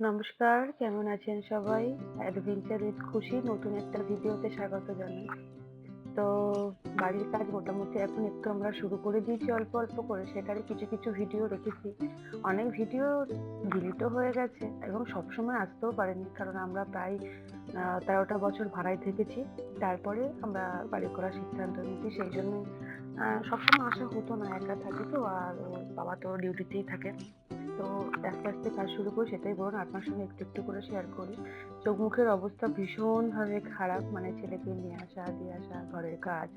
নমস্কার, কেমন আছেন সবাই? অ্যাডভেঞ্চার উইথ খুশি নতুন একটা ভিডিওতে স্বাগত জানাই। তো বাড়ির কাজ মোটামুটি এখন একটু আমরা শুরু করে দিয়েছি অল্প অল্প করে, সেটারই কিছু কিছু ভিডিও রেখেছি। অনেক ভিডিও ডিলিটও হয়ে গেছে এবং সবসময় আসতেও পারেনি, কারণ আমরা প্রায় ১৩টা বছর ভাড়ায় থেকেছি। তারপরে আমরা বাড়ি করার সিদ্ধান্ত নিয়েছি, সেই জন্য সবসময় আসা হতো না, একা থাকি তো, আর ওর বাবা তো ডিউটিতেই থাকে। তো আস্তে আস্তে কাজ শুরু করি, সেটাই বলুন আপনার সঙ্গে একটু একটু করে শেয়ার করি। চোখ মুখের অবস্থা ভীষণভাবে খারাপ, মানে ছেলেকে নিয়ে আসা দিয়ে আসা, ঘরের কাজ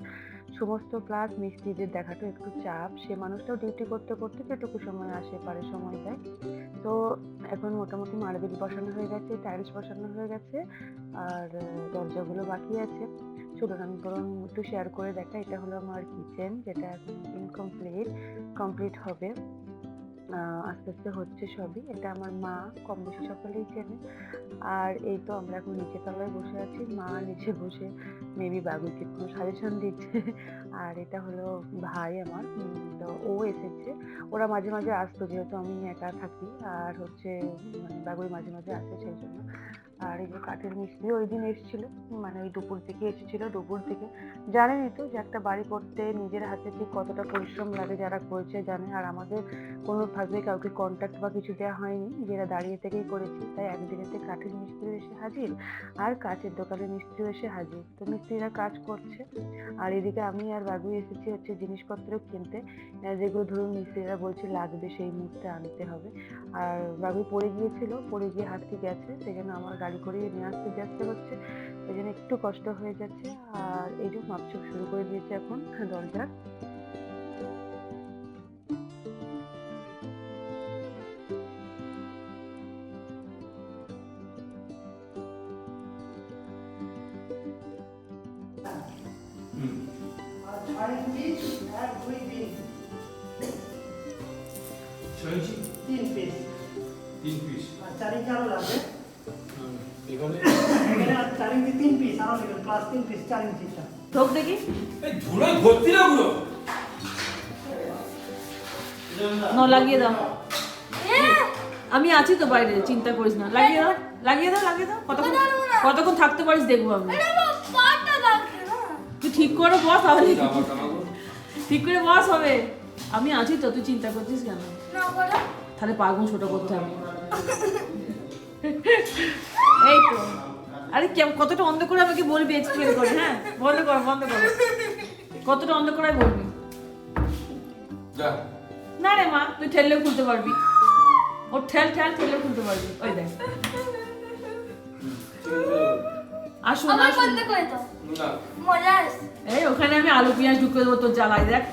সমস্ত, প্লাস মিস্ত্রিদের দেখাটা একটু চাপ। সে মানুষটাও ডিউটি করতে করতে যেটুকু সময় আসে পারে সময় দেয়। তো এখন মোটামুটি মার্বেল বসানো হয়ে গেছে, টাইলস বসানো হয়ে গেছে, আর দরজাগুলো বাকি আছে। চলুন আমি বরং একটু শেয়ার করে দেখাই। এটা হলো আমার কিচেন, যেটা এখন কমপ্লিট হবে। আস্তে আস্তে হচ্ছে সবই। এটা আমার মা, কম বেশি সকলেই চেনে। আর এই তো আমরা এখন নিচের তলায় বসে আছি, মা নিচে বসে মেবি বাবুকে কোনো সাজেশন দিচ্ছে। আর এটা হলো ভাই আমার, তো ও এসেছে। ওরা মাঝে মাঝে আসতো, যেহেতু আমি একা থাকি আর হচ্ছে মানে বাবুই মাঝে মাঝে আসে, সেই জন্য। আর এই যে কাঠের মিস্ত্রি ওই দিন এসেছিল, মানে ওই দুপুর থেকে এসেছিল। দুপুর থেকে জানেনই তো যে একটা বাড়ি করতে নিজের হাতে ঠিক কতটা পরিশ্রম লাগে, যারা করেছে জানে। আর আমাদের কোনোভাবে কাউকে কন্ট্যাক্ট বা কিছু দেওয়া হয়নি, যেটা দাঁড়িয়ে থেকেই করেছি। তাই একদিনেতে কাঠের মিস্ত্রি এসে হাজির, আর কাচের দোকানের মিস্ত্রিও এসে হাজির। তো মিস্ত্রিরা কাজ করছে, আর এদিকে আমি আর বাবু এসেছি হচ্ছে জিনিসপত্র কিনতে, যেগুলো ধরুন মিস্ত্রিরা বলছে লাগবে সেই মুহূর্তে আনতে হবে। আর বাবু পড়ে গিয়ে হাঁটতে গেছে, সেই জন্য আমার গাড়ি করে নিয়ে আসতে হচ্ছে, এই জন্য একটু কষ্ট হয়ে যাচ্ছে। আর এই যে মাপচুপ শুরু করে দিয়েছে এখন দরজার। तीन पीस तीन पीस चारी चारो লাগবে এখানে এখানে চার ইঞ্চি তিন পিস আর এখানে প্লাস তিন পিস 4 ইঞ্চিটা ঠোক দেখি এই ধুলোয় ভর্তি না পুরো লাগিয়ে দাও। আমি আছি তো বাইরে, চিন্তা করিস না। লাগিয়ে দাও কতক্ষণ থাকতে পারিস দেখবো আমি। তুই ঠিক করে বস, তাহলে ঠিক করে বস হবে। আমি আছি তো, তুই চিন্তা করছিস কেন? তাহলে পাগুন ছোট করতে হবে। এই তো, আরে কতটা অন্ধ করে আমাকে বলবি, এক্সপ্লেন করে। হ্যাঁ, বন্ধ কর কতটা অন্ধ করে বলবি। না রে মা, তুই ঠেললেও খুলতে পারবি। ও ঠেললেও খুলতে পারবি। ওই দেখ, আসুন। এই ওখানে আমি আলু পেঁয়াজ ঢুকে দেবো তোর জ্বালায়, দেখ।